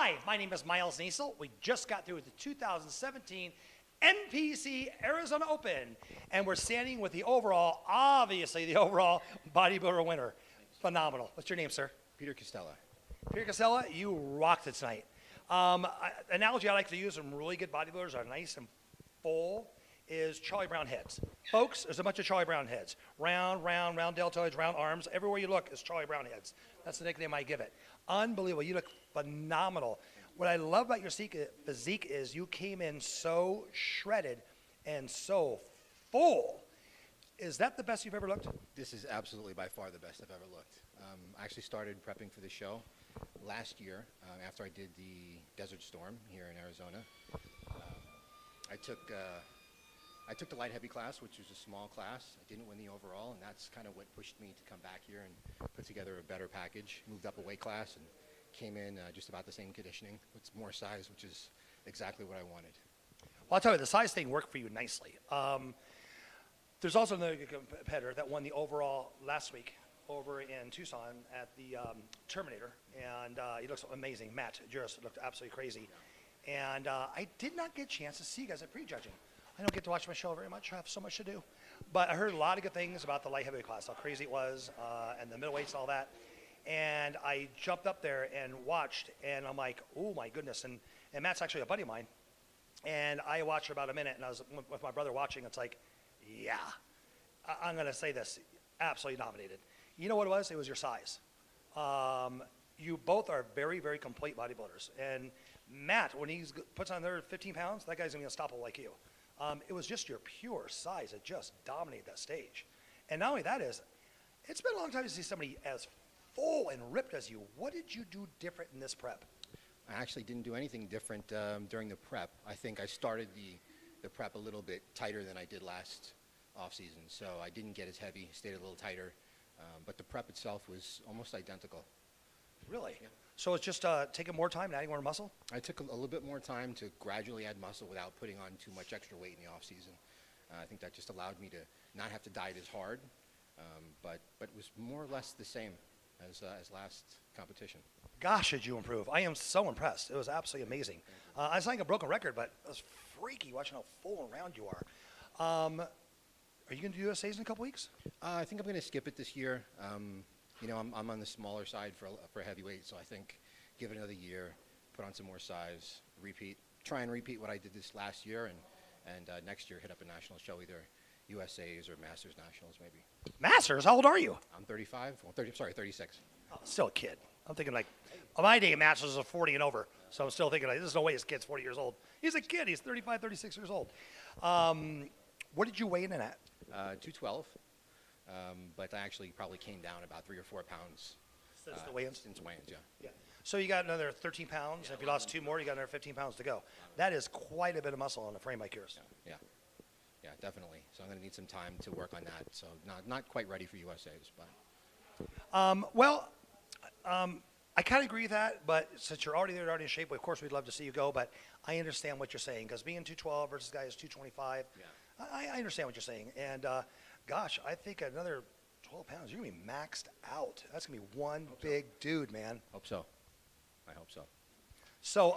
Hi, my name is Miles Niesel. We just got through with the 2017 NPC Arizona Open, and we're standing with the overall, obviously the overall bodybuilder winner. Phenomenal. What's your name, sir? Peter Costella. Peter Casella, you rocked it tonight. Analogy I like to use from really good bodybuilders are nice and full is Charlie Brown heads. Folks, there's a bunch of Charlie Brown heads. Round, round, round deltoids, round arms. Everywhere you look is Charlie Brown heads. That's the nickname I give it. Unbelievable. You look phenomenal. What I love about your physique is you came in so shredded and so full. Is that the best you've ever looked? This is absolutely by far the best I've ever looked. I actually started prepping for the show last year after I did the Desert Storm here in Arizona. I took the light heavy class, which was a small class. I didn't win the overall, and that's kind of what pushed me to come back here and put together a better package. Moved up a weight class and came in just about the same conditioning with more size, which is exactly what I wanted. Well, I'll tell you, the size thing worked for you nicely. There's also another competitor that won the overall last week over in Tucson at the Terminator, and he looks amazing. Matt Juris looked absolutely crazy. And I did not get a chance to see you guys at prejudging. I don't get to watch my show very much. I have so much to do. But I heard a lot of good things about the light heavyweight class, how crazy it was, and the middleweights and all that. And I jumped up there and watched, and I'm like, oh, my goodness. And Matt's actually a buddy of mine. And I watched for about a minute, and I was with my brother watching. It's like, yeah, I'm going to say this, absolutely dominated. You know what it was? It was your size. You both are very, very complete bodybuilders. And Matt, when he puts on another 15 pounds, that guy's going to be unstoppable like you. It was just your pure size that just dominated that stage. And not only that is, it's been a long time to see somebody as full and ripped as you. What did you do different in this prep? I actually didn't do anything different during the prep. I think I started the prep a little bit tighter than I did last off-season, so I didn't get as heavy, stayed a little tighter, but the prep itself was almost identical. Really? Yeah. So it's just taking more time and adding more muscle? I took a little bit more time to gradually add muscle without putting on too much extra weight in the off-season. I think that just allowed me to not have to diet as hard, but it was more or less the same as last competition. Gosh, did you improve. I am so impressed. It was absolutely amazing. I was like a broken record, but it was freaky watching how full and round you are. Are you going to do USAs in a couple weeks? I think I'm going to skip it this year. You know, I'm on the smaller side for heavyweight, so I think give it another year, put on some more size, try and repeat what I did this last year, and next year hit up a national show, either USAs or Masters Nationals maybe. Masters? How old are you? I'm 35. Well, 36. Oh, still a kid. I'm thinking like, on my day, Masters was 40 and over, so I'm still thinking like, there's no way this kid's 40 years old. He's a kid. He's 35, 36 years old. What did you weigh in at? 212. But I actually probably came down about 3 or 4 pounds. Since the weigh-ins? Since weigh-ins, yeah. Yeah. So you got another 13 pounds. Yeah, if you lost 2 more, you got another 15 pounds to go. That is quite a bit of muscle on a frame like yours. Yeah, definitely. So I'm going to need some time to work on that. So not quite ready for USAs, but. I kind of agree with that, but since you're already there, already in shape, of course we'd love to see you go, but I understand what you're saying, because being 212 versus guy who's 225, I understand what you're saying. And gosh, I think another 12 pounds, you're going to be maxed out. That's going to be one big dude, man. Hope so. I hope so. So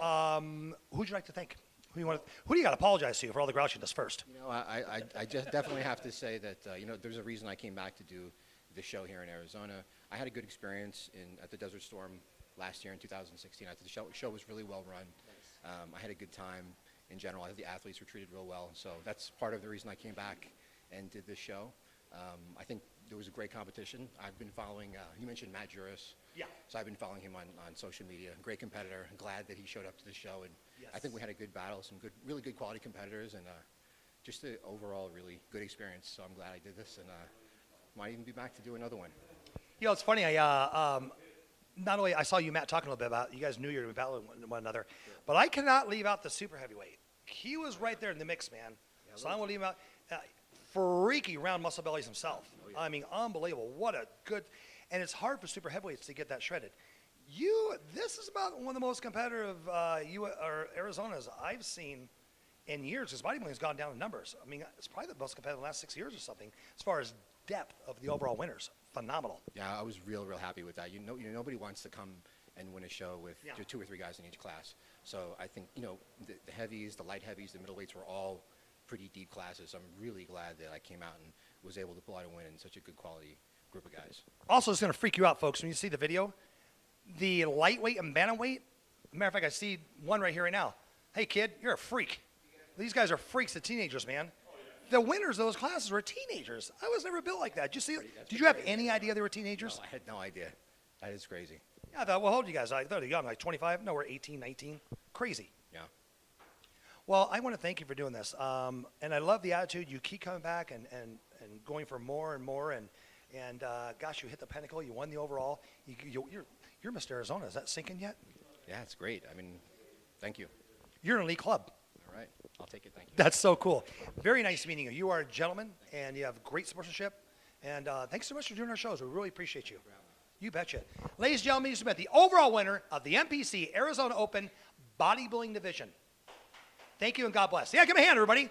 who'd you like to thank? Who do you got to apologize to for all the grouchiness first? You know, I just definitely have to say that, you know, there's a reason I came back to do the show here in Arizona. I had a good experience at the Desert Storm last year in 2016. I thought the show was really well run. I had a good time in general. I think the athletes were treated real well. So that's part of the reason I came back and did this show. I think there was a great competition. I've been following, you mentioned Matt Juris. Yeah. So I've been following him on social media. Great competitor. I'm glad that he showed up to the show. And yes. I think we had a good battle, some really good quality competitors, and just an overall really good experience. So I'm glad I did this, and might even be back to do another one. You know, it's funny. Not only I saw you, Matt, talking a little bit about you guys knew you were battling one another, but I cannot leave out the super heavyweight. He was right there in the mix, man. Yeah, so I'm going to leave him out. Freaky round muscle bellies himself. Oh, yeah. I mean, unbelievable. What a good, and it's hard for super heavyweights to get that shredded. This is about one of the most competitive Arizonas I've seen in years, because bodybuilding's gone down in numbers. I mean, it's probably the most competitive in the last 6 years or something, as far as depth of the overall winners. Phenomenal. Yeah, I was real happy with that. You know, nobody wants to come and win a show with just 2 or 3 guys in each class. So I think, you know, the heavies, the light heavies, the middleweights were all pretty deep classes. So I'm really glad that I came out and was able to pull out a win in such a good quality group of guys. Also, it's going to freak you out, folks, when you see the video. The lightweight and bantamweight, matter of fact, I see one right here right now. Hey, kid, you're a freak. These guys are freaks, the teenagers, man. The winners of those classes were teenagers. I was never built like that. Did you have any idea they were teenagers? No, I had no idea. That is crazy. Yeah, I thought, well, how old are you guys? I thought they were young, like 25? No, we're 18, 19. Crazy. Yeah. Well, I want to thank you for doing this. And I love the attitude. You keep coming back and going for more and more. And gosh, you hit the pinnacle. You won the overall. You're Mr. Arizona. Is that sinking yet? Yeah, it's great. I mean, thank you. You're in an elite club. All right. I'll take it. Thank you. That's so cool. Very nice meeting you. You are a gentleman, and you have great sportsmanship. And thanks so much for doing our shows. We really appreciate you. You betcha. Ladies and gentlemen, you submit the overall winner of the NPC Arizona Open Bodybuilding Division. Thank you, and God bless. Yeah, give me a hand, everybody.